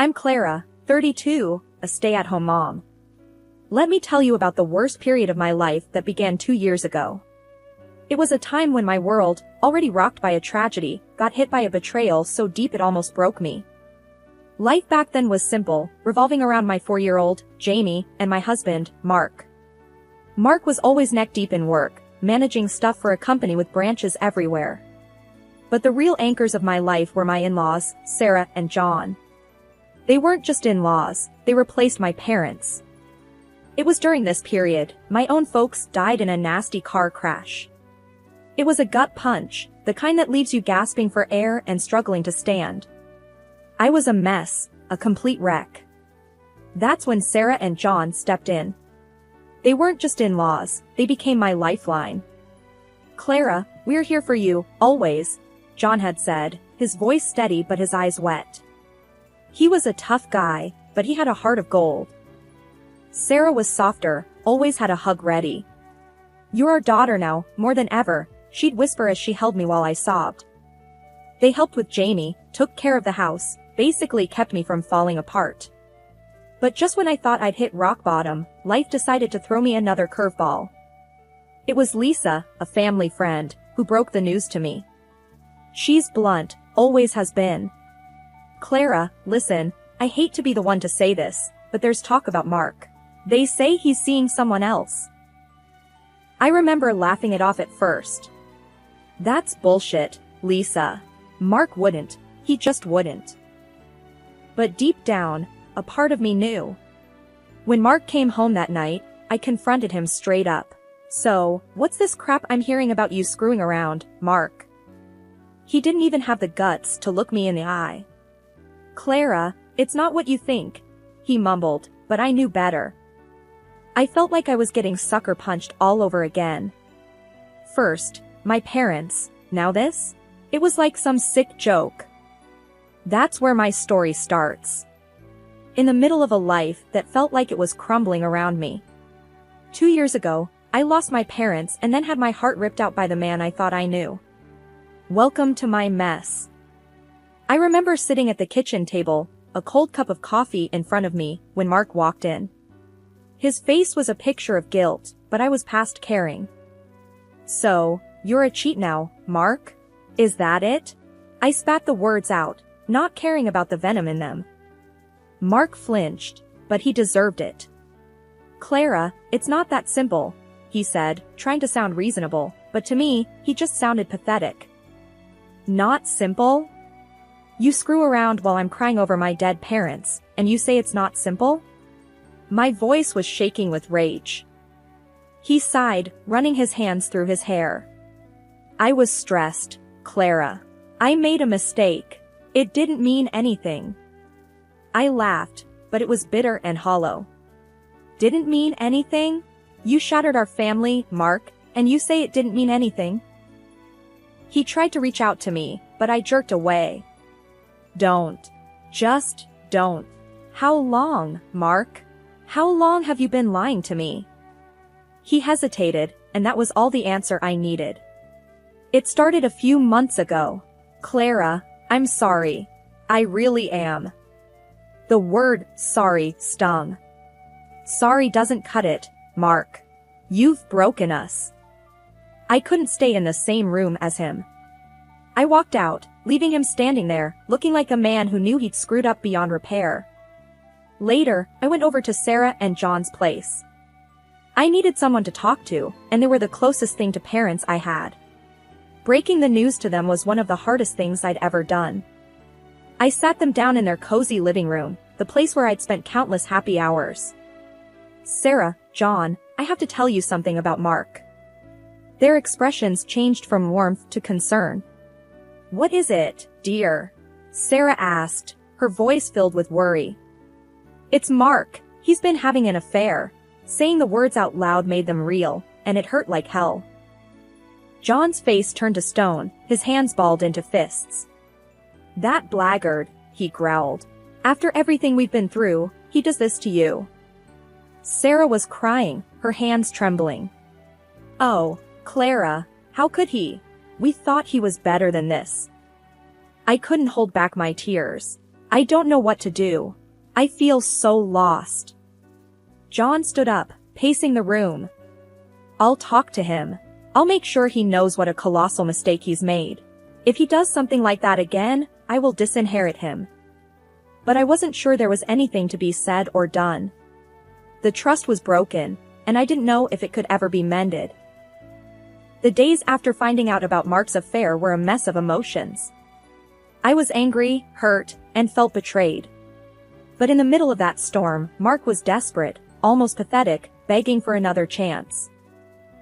I'm Clara, 32, a stay-at-home mom. Let me tell you about the worst period of my life that began 2 years ago. It was a time when my world, already rocked by a tragedy, got hit by a betrayal so deep it almost broke me. Life back then was simple, revolving around my 4-year-old, Jamie, and my husband, Mark. Mark was always neck-deep in work, managing stuff for a company with branches everywhere. But the real anchors of my life were my in-laws, Sarah and John. They weren't just in-laws, they replaced my parents. It was during this period, my own folks died in a nasty car crash. It was a gut punch, the kind that leaves you gasping for air and struggling to stand. I was a mess, a complete wreck. That's when Sarah and John stepped in. They weren't just in-laws, they became my lifeline. "Clara, we're here for you, always," John had said, his voice steady but his eyes wet. He was a tough guy, but he had a heart of gold. Sarah was softer, always had a hug ready. "You're our daughter now, more than ever," she'd whisper as she held me while I sobbed. They helped with Jamie, took care of the house, basically kept me from falling apart. But just when I thought I'd hit rock bottom, life decided to throw me another curveball. It was Lisa, a family friend, who broke the news to me. She's blunt, always has been. "Clara, listen, I hate to be the one to say this, but there's talk about Mark. They say he's seeing someone else." I remember laughing it off at first. "That's bullshit, Lisa. Mark wouldn't, he just wouldn't." But deep down, a part of me knew. When Mark came home that night, I confronted him straight up. "So, what's this crap I'm hearing about you screwing around, Mark?" He didn't even have the guts to look me in the eye. "Clara, it's not what you think," he mumbled, but I knew better. I felt like I was getting sucker punched all over again. First, my parents, now this? It was like some sick joke. That's where my story starts. In the middle of a life that felt like it was crumbling around me. 2 years ago, I lost my parents and then had my heart ripped out by the man I thought I knew. Welcome to my mess. I remember sitting at the kitchen table, a cold cup of coffee in front of me, when Mark walked in. His face was a picture of guilt, but I was past caring. "So, you're a cheat now, Mark? Is that it?" I spat the words out, not caring about the venom in them. Mark flinched, but he deserved it. "Clara, it's not that simple," he said, trying to sound reasonable, but to me, he just sounded pathetic. "Not simple? You screw around while I'm crying over my dead parents, and you say it's not simple?" My voice was shaking with rage. He sighed, running his hands through his hair. "I was stressed, Clara. I made a mistake. It didn't mean anything." I laughed, but it was bitter and hollow. "Didn't mean anything? You shattered our family, Mark, and you say it didn't mean anything?" He tried to reach out to me, but I jerked away. "Don't. Just don't. How long, Mark? How long have you been lying to me?" He hesitated, and that was all the answer I needed. "It started a few months ago. Clara, I'm sorry. I really am." The word sorry stung. "Sorry doesn't cut it, Mark. You've broken us." I couldn't stay in the same room as him. I walked out, leaving him standing there, looking like a man who knew he'd screwed up beyond repair. Later, I went over to Sarah and John's place. I needed someone to talk to, and they were the closest thing to parents I had. Breaking the news to them was one of the hardest things I'd ever done. I sat them down in their cozy living room, the place where I'd spent countless happy hours. "Sarah, John, I have to tell you something about Mark." Their expressions changed from warmth to concern. "What is it, dear?" Sarah asked, her voice filled with worry. "It's Mark, he's been having an affair." Saying the words out loud made them real, and it hurt like hell. John's face turned to stone, his hands balled into fists. "That blackguard," he growled. "After everything we've been through, he does this to you." Sarah was crying, her hands trembling. "Oh, Clara, how could he? We thought he was better than this." I couldn't hold back my tears. I don't know what to do. I feel so lost. John stood up, pacing the room. I'll talk to him. I'll make sure he knows what a colossal mistake he's made. If he does something like that again, I will disinherit him. But I wasn't sure there was anything to be said or done. The trust was broken, and I didn't know if it could ever be mended. The days after finding out about Mark's affair were a mess of emotions. I was angry, hurt, and felt betrayed. But in the middle of that storm, Mark was desperate, almost pathetic, begging for another chance.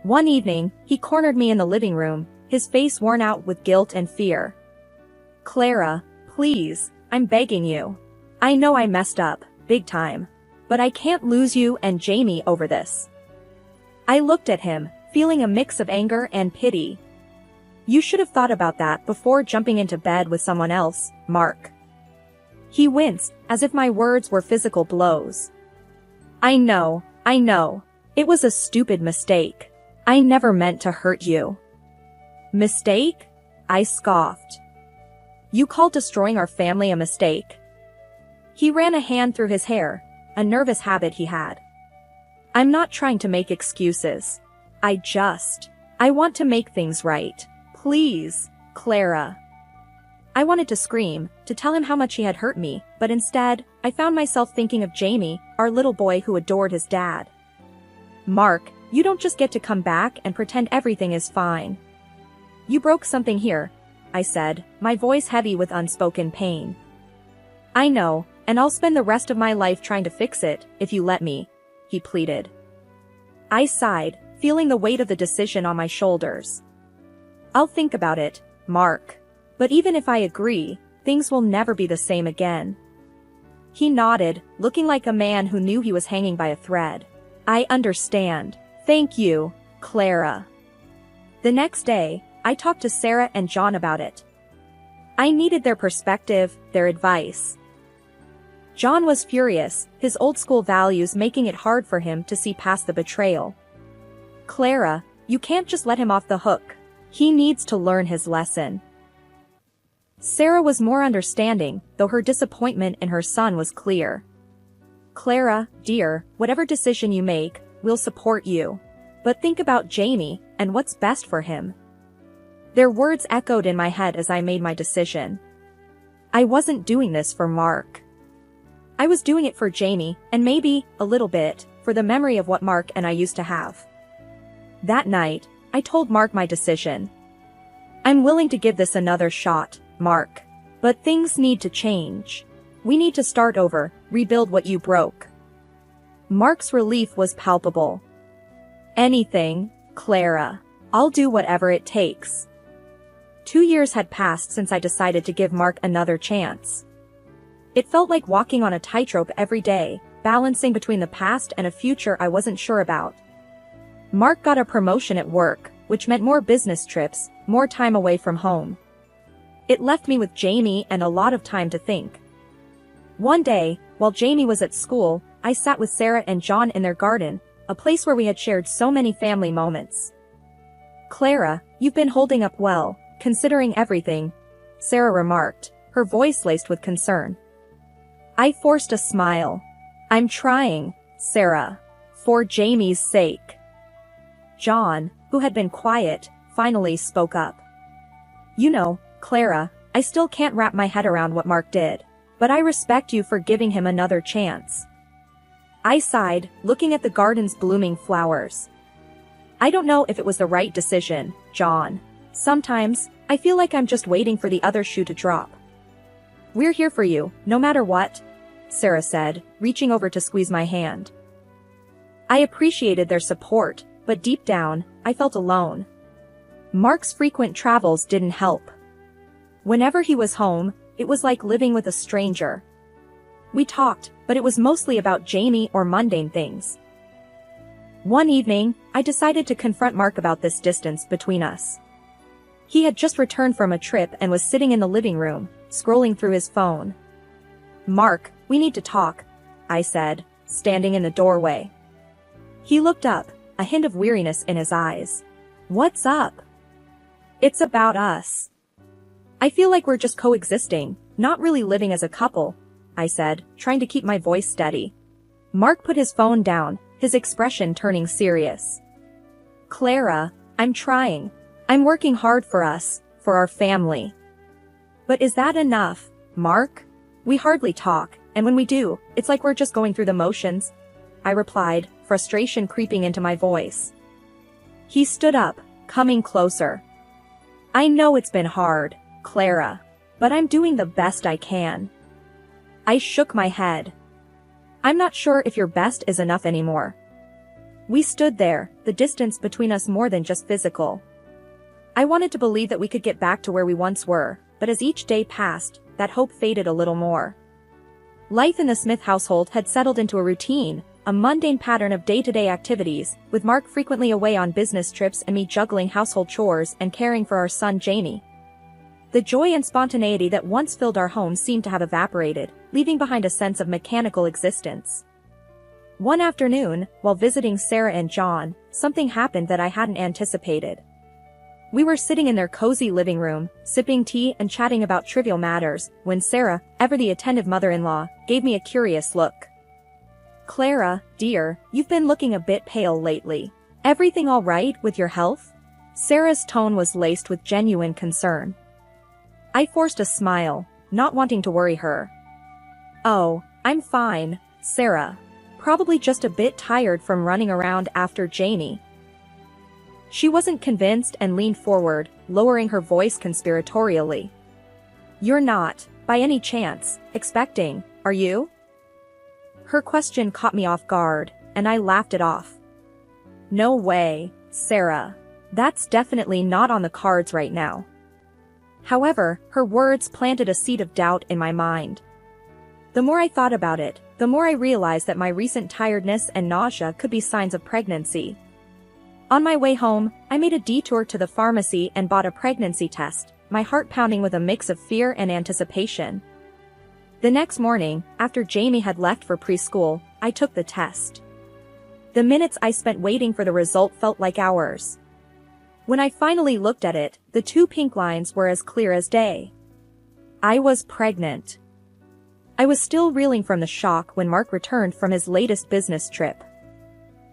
One evening, he cornered me in the living room, his face worn out with guilt and fear. Clara, please, I'm begging you. I know I messed up, big time. But I can't lose you and Jamie over this. I looked at him, feeling a mix of anger and pity. You should have thought about that before jumping into bed with someone else, Mark. He winced, as if my words were physical blows. I know. It was a stupid mistake. I never meant to hurt you. Mistake? I scoffed. You called destroying our family a mistake? He ran a hand through his hair, a nervous habit he had. I'm not trying to make excuses. I want to make things right. Please, Clara. I wanted to scream, to tell him how much he had hurt me, but instead, I found myself thinking of Jamie, our little boy who adored his dad. Mark, you don't just get to come back and pretend everything is fine. You broke something here, I said, my voice heavy with unspoken pain. I know, and I'll spend the rest of my life trying to fix it, if you let me, he pleaded. I sighed, feeling the weight of the decision on my shoulders. I'll think about it, Mark. But even if I agree, things will never be the same again. He nodded, looking like a man who knew he was hanging by a thread. I understand. Thank you, Clara. The next day, I talked to Sarah and John about it. I needed their perspective, their advice. John was furious, his old-school values making it hard for him to see past the betrayal. Clara, you can't just let him off the hook. He needs to learn his lesson. Sarah was more understanding, though her disappointment in her son was clear. Clara, dear, whatever decision you make, we'll support you. But think about Jamie, and what's best for him. Their words echoed in my head as I made my decision. I wasn't doing this for Mark. I was doing it for Jamie, and maybe, a little bit, for the memory of what Mark and I used to have. That night, I told Mark my decision. I'm willing to give this another shot, Mark. But things need to change. We need to start over, rebuild what you broke. Mark's relief was palpable. Anything, Clara. I'll do whatever it takes. 2 years had passed since I decided to give Mark another chance. It felt like walking on a tightrope every day, balancing between the past and a future I wasn't sure about. Mark got a promotion at work, which meant more business trips, more time away from home. It left me with Jamie and a lot of time to think. One day, while Jamie was at school, I sat with Sarah and John in their garden, a place where we had shared so many family moments. Clara, you've been holding up well, considering everything, Sarah remarked, her voice laced with concern. I forced a smile. I'm trying, Sarah. For Jamie's sake. John, who had been quiet, finally spoke up. You know, Clara, I still can't wrap my head around what Mark did, but I respect you for giving him another chance. I sighed, looking at the garden's blooming flowers. I don't know if it was the right decision, John. Sometimes, I feel like I'm just waiting for the other shoe to drop. We're here for you, no matter what, Sarah said, reaching over to squeeze my hand. I appreciated their support, but deep down, I felt alone. Mark's frequent travels didn't help. Whenever he was home, it was like living with a stranger. We talked, but it was mostly about Jamie or mundane things. One evening, I decided to confront Mark about this distance between us. He had just returned from a trip and was sitting in the living room, scrolling through his phone. Mark, we need to talk, I said, standing in the doorway. He looked up, a hint of weariness in his eyes. What's up? It's about us. I feel like we're just coexisting, Not really living as a couple, I said, trying to keep my voice steady. Mark put his phone down, his expression turning serious. Clara, I'm trying. I'm working hard for us, for our family. But is that enough, Mark? We hardly talk, and when we do, it's like we're just going through the motions, I replied, frustration creeping into my voice. He stood up, coming closer. I know it's been hard, Clara, but I'm doing the best I can. I shook my head. I'm not sure if your best is enough anymore. We stood there, the distance between us more than just physical. I wanted to believe that we could get back to where we once were, but as each day passed, that hope faded a little more. Life in the Smith household had settled into a routine, a mundane pattern of day-to-day activities, with Mark frequently away on business trips and me juggling household chores and caring for our son Jamie. The joy and spontaneity that once filled our home seemed to have evaporated, leaving behind a sense of mechanical existence. One afternoon, while visiting Sarah and John, something happened that I hadn't anticipated. We were sitting in their cozy living room, sipping tea and chatting about trivial matters, when Sarah, ever the attentive mother-in-law, gave me a curious look. Clara, dear, you've been looking a bit pale lately. Everything all right with your health? Sarah's tone was laced with genuine concern. I forced a smile, not wanting to worry her. Oh, I'm fine, Sarah. Probably just a bit tired from running around after Jamie. She wasn't convinced and leaned forward, lowering her voice conspiratorially. You're not, by any chance, expecting, are you? Her question caught me off guard, and I laughed it off. No way, Sarah. That's definitely not on the cards right now. However, her words planted a seed of doubt in my mind. The more I thought about it, the more I realized that my recent tiredness and nausea could be signs of pregnancy. On my way home, I made a detour to the pharmacy and bought a pregnancy test, my heart pounding with a mix of fear and anticipation. The next morning, after Jamie had left for preschool, I took the test. The minutes I spent waiting for the result felt like hours. When I finally looked at it, the 2 pink lines were as clear as day. I was pregnant. I was still reeling from the shock when Mark returned from his latest business trip.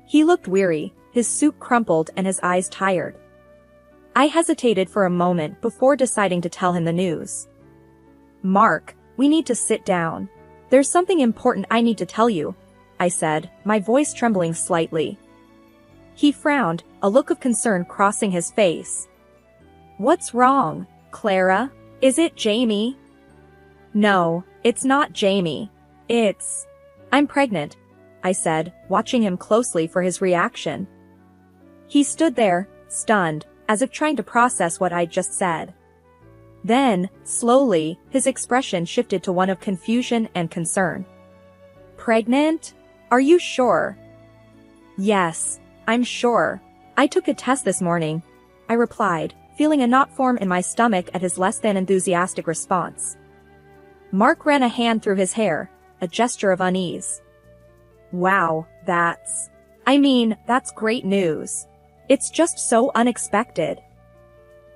He looked weary, his soup crumpled and his eyes tired. I hesitated for a moment before deciding to tell him the news. Mark, we need to sit down. There's something important I need to tell you, I said, my voice trembling slightly. He frowned, a look of concern crossing his face. What's wrong, Clara? Is it Jamie? No, it's not Jamie. I'm pregnant, I said, watching him closely for his reaction. He stood there, stunned, as if trying to process what I'd just said. Then, slowly, his expression shifted to one of confusion and concern. Pregnant? Are you sure? Yes, I'm sure. I took a test this morning, I replied, feeling a knot form in my stomach at his less than enthusiastic response. Mark ran a hand through his hair, a gesture of unease. Wow, that's great news. It's just so unexpected.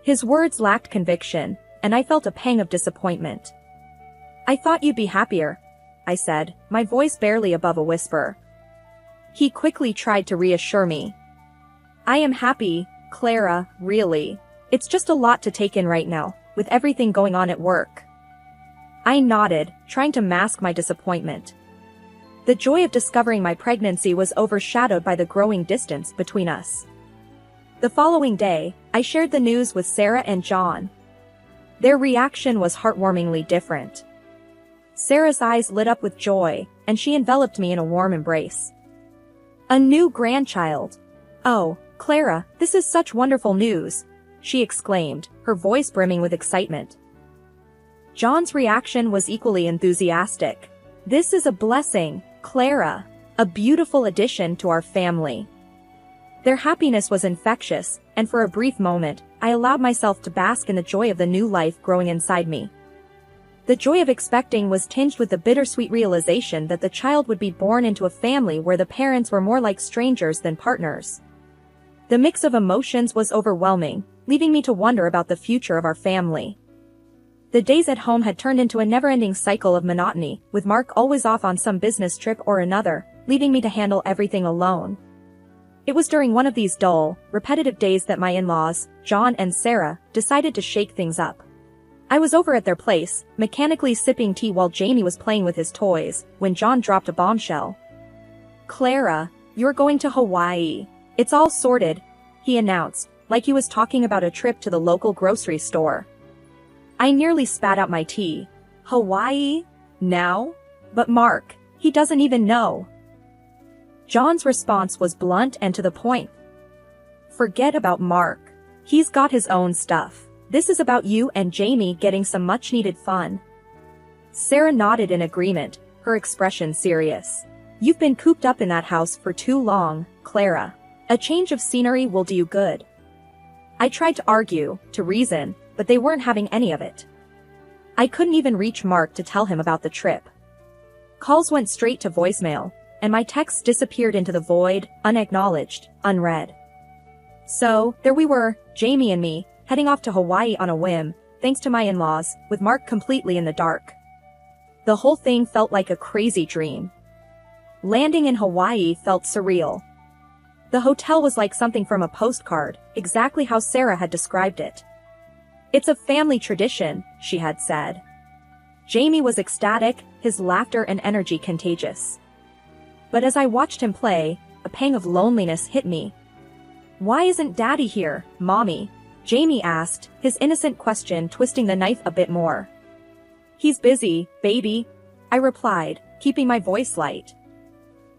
His words lacked conviction, and I felt a pang of disappointment. I thought you'd be happier, I said, my voice barely above a whisper. He quickly tried to reassure me. I am happy, Clara, really. It's just a lot to take in right now, with everything going on at work. I nodded, trying to mask my disappointment. The joy of discovering my pregnancy was overshadowed by the growing distance between us. The following day, I shared the news with Sarah and John. Their reaction was heartwarmingly different. Sarah's eyes lit up with joy, and she enveloped me in a warm embrace. A new grandchild. Oh, Clara, this is such wonderful news, she exclaimed, her voice brimming with excitement. John's reaction was equally enthusiastic. This is a blessing, Clara, a beautiful addition to our family. Their happiness was infectious, and for a brief moment, I allowed myself to bask in the joy of the new life growing inside me. The joy of expecting was tinged with the bittersweet realization that the child would be born into a family where the parents were more like strangers than partners. The mix of emotions was overwhelming, leaving me to wonder about the future of our family. The days at home had turned into a never-ending cycle of monotony, with Mark always off on some business trip or another, leaving me to handle everything alone. It was during one of these dull, repetitive days that my in-laws, John and Sarah, decided to shake things up. I was over at their place, mechanically sipping tea while Jamie was playing with his toys, when John dropped a bombshell. "Clara, you're going to Hawaii. It's all sorted," he announced, like he was talking about a trip to the local grocery store. I nearly spat out my tea. Hawaii? Now? But Mark, he doesn't even know. John's response was blunt and to the point. "Forget about Mark. He's got his own stuff. This is about you and Jamie getting some much-needed fun." Sarah nodded in agreement, her expression serious. "You've been cooped up in that house for too long, Clara. A change of scenery will do you good." I tried to argue, to reason, but they weren't having any of it. I couldn't even reach Mark to tell him about the trip. Calls went straight to voicemail, and my texts disappeared into the void, unacknowledged, unread. So, there we were, Jamie and me, heading off to Hawaii on a whim, thanks to my in-laws, with Mark completely in the dark. The whole thing felt like a crazy dream. Landing in Hawaii felt surreal. The hotel was like something from a postcard, exactly how Sarah had described it. "It's a family tradition," she had said. Jamie was ecstatic, his laughter and energy contagious. But as I watched him play, a pang of loneliness hit me. "Why isn't Daddy here, Mommy?" Jamie asked, his innocent question twisting the knife a bit more. "He's busy, baby," I replied, keeping my voice light.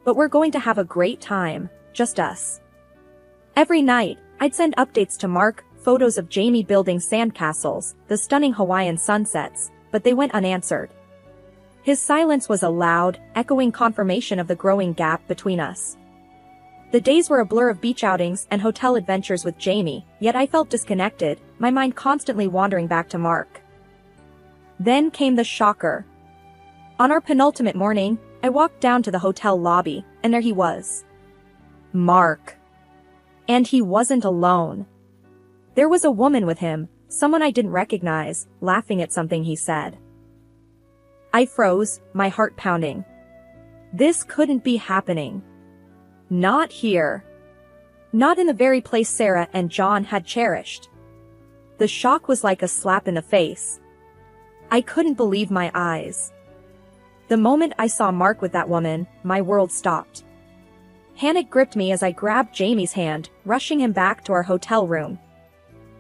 "But we're going to have a great time, just us." Every night, I'd send updates to Mark, photos of Jamie building sandcastles, the stunning Hawaiian sunsets, but they went unanswered. His silence was a loud, echoing confirmation of the growing gap between us. The days were a blur of beach outings and hotel adventures with Jamie, yet I felt disconnected, my mind constantly wandering back to Mark. Then came the shocker. On our penultimate morning, I walked down to the hotel lobby, and there he was. Mark. And he wasn't alone. There was a woman with him, someone I didn't recognize, laughing at something he said. I froze, my heart pounding. This couldn't be happening. Not here. Not in the very place Sarah and John had cherished. The shock was like a slap in the face. I couldn't believe my eyes. The moment I saw Mark with that woman, my world stopped. Panic gripped me as I grabbed Jamie's hand, rushing him back to our hotel room.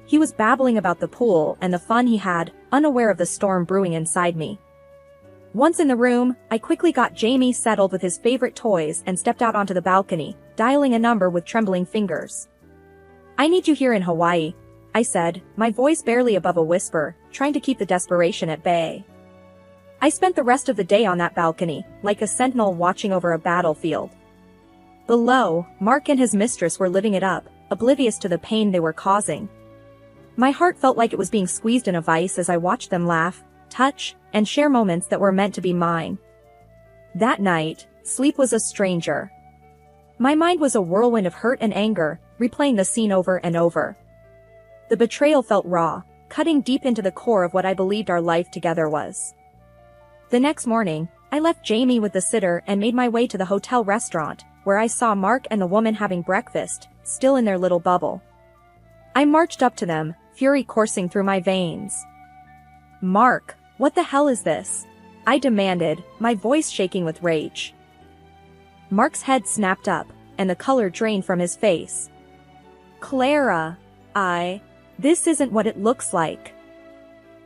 He was babbling about the pool and the fun he had, unaware of the storm brewing inside me. Once in the room, I quickly got Jamie settled with his favorite toys and stepped out onto the balcony, dialing a number with trembling fingers. "I need you here in Hawaii," I said, my voice barely above a whisper, trying to keep the desperation at bay. I spent the rest of the day on that balcony, like a sentinel watching over a battlefield. Below, Mark and his mistress were living it up, oblivious to the pain they were causing. My heart felt like it was being squeezed in a vice as I watched them laugh, touch, and share moments that were meant to be mine. That night, sleep was a stranger. My mind was a whirlwind of hurt and anger, replaying the scene over and over. The betrayal felt raw, cutting deep into the core of what I believed our life together was. The next morning, I left Jamie with the sitter and made my way to the hotel restaurant, where I saw Mark and the woman having breakfast, still in their little bubble. I marched up to them, fury coursing through my veins. "Mark, what the hell is this?" I demanded, my voice shaking with rage. Mark's head snapped up, and the color drained from his face. "Clara, this isn't what it looks like.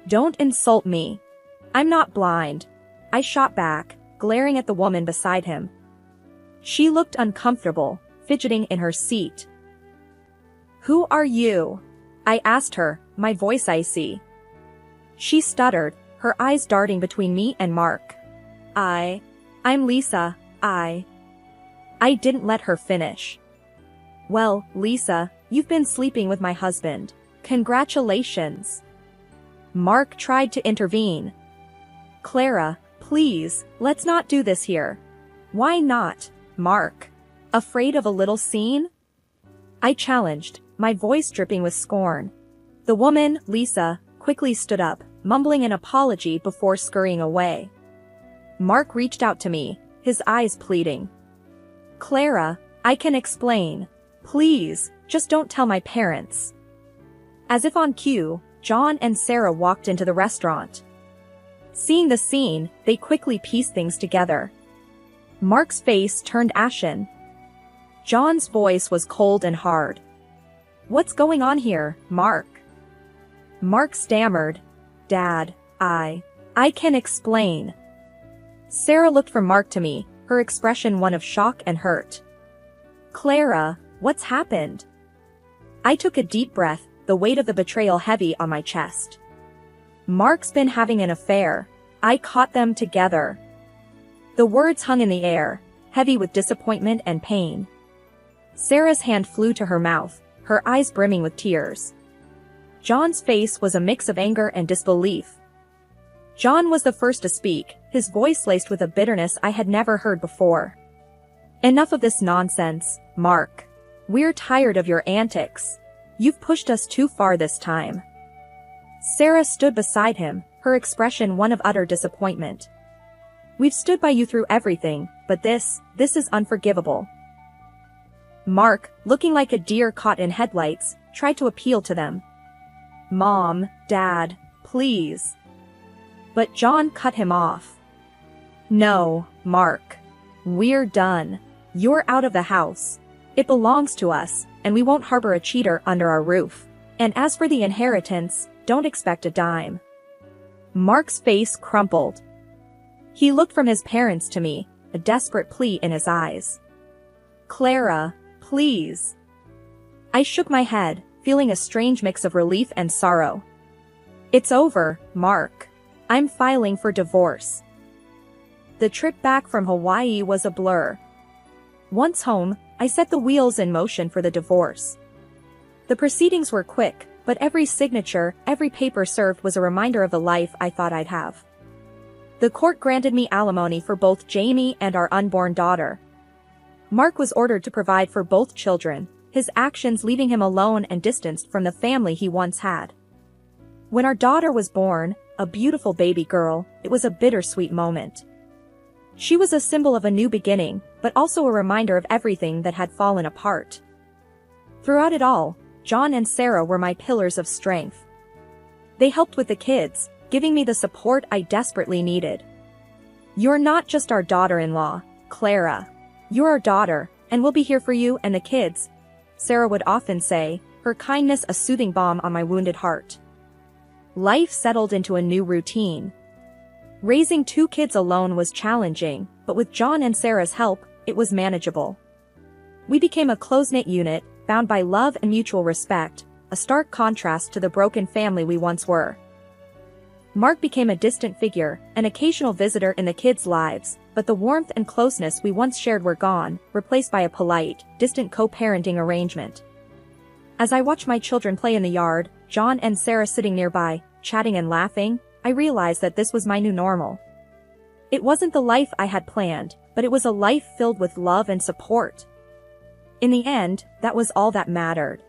Don't insult me. I'm not blind," I shot back, glaring at the woman beside him. She looked uncomfortable, fidgeting in her seat. "Who are you?" I asked her, my voice icy. She stuttered, her eyes darting between me and Mark. I'm Lisa, I didn't let her finish. "Well, Lisa, you've been sleeping with my husband. Congratulations." Mark tried to intervene. "Clara, please, let's not do this here." "Why not, Mark? Afraid of a little scene?" I challenged, my voice dripping with scorn. The woman, Lisa, quickly stood up, mumbling an apology before scurrying away. Mark reached out to me, his eyes pleading. "Clara, I can explain. Please, just don't tell my parents." As if on cue, John and Sarah walked into the restaurant. Seeing the scene, they quickly pieced things together. Mark's face turned ashen. John's voice was cold and hard. "What's going on here, Mark?" Mark stammered, "Dad, I can explain." Sarah looked from Mark to me, her expression one of shock and hurt. "Clara, what's happened?" I took a deep breath, the weight of the betrayal heavy on my chest. "Mark's been having an affair. I caught them together." The words hung in the air, heavy with disappointment and pain. Sarah's hand flew to her mouth, her eyes brimming with tears. John's face was a mix of anger and disbelief. John was the first to speak, his voice laced with a bitterness I had never heard before. "Enough of this nonsense, Mark. We're tired of your antics. You've pushed us too far this time." Sarah stood beside him, her expression one of utter disappointment. "We've stood by you through everything, but this is unforgivable." Mark, looking like a deer caught in headlights, tried to appeal to them. "Mom, Dad, please." But John cut him off. "No, Mark. We're done. You're out of the house. It belongs to us, and we won't harbor a cheater under our roof. And as for the inheritance, don't expect a dime." Mark's face crumpled. He looked from his parents to me, a desperate plea in his eyes. "Clara, please." I shook my head, feeling a strange mix of relief and sorrow. "It's over, Mark. I'm filing for divorce." The trip back from Hawaii was a blur. Once home, I set the wheels in motion for the divorce. The proceedings were quick, but every signature, every paper served was a reminder of the life I thought I'd have. The court granted me alimony for both Jamie and our unborn daughter. Mark was ordered to provide for both children, his actions leaving him alone and distanced from the family he once had. When our daughter was born, a beautiful baby girl, it was a bittersweet moment. She was a symbol of a new beginning, but also a reminder of everything that had fallen apart. Throughout it all, John and Sarah were my pillars of strength. They helped with the kids, giving me the support I desperately needed. "You're not just our daughter-in-law, Clara. You're our daughter, and we'll be here for you and the kids," Sarah would often say, her kindness a soothing balm on my wounded heart. Life settled into a new routine. Raising 2 kids alone was challenging, but with John and Sarah's help, it was manageable. We became a close-knit unit, bound by love and mutual respect, a stark contrast to the broken family we once were. Mark became a distant figure, an occasional visitor in the kids' lives, but the warmth and closeness we once shared were gone, replaced by a polite, distant co-parenting arrangement. As I watched my children play in the yard, John and Sarah sitting nearby, chatting and laughing, I realized that this was my new normal. It wasn't the life I had planned, but it was a life filled with love and support. In the end, that was all that mattered.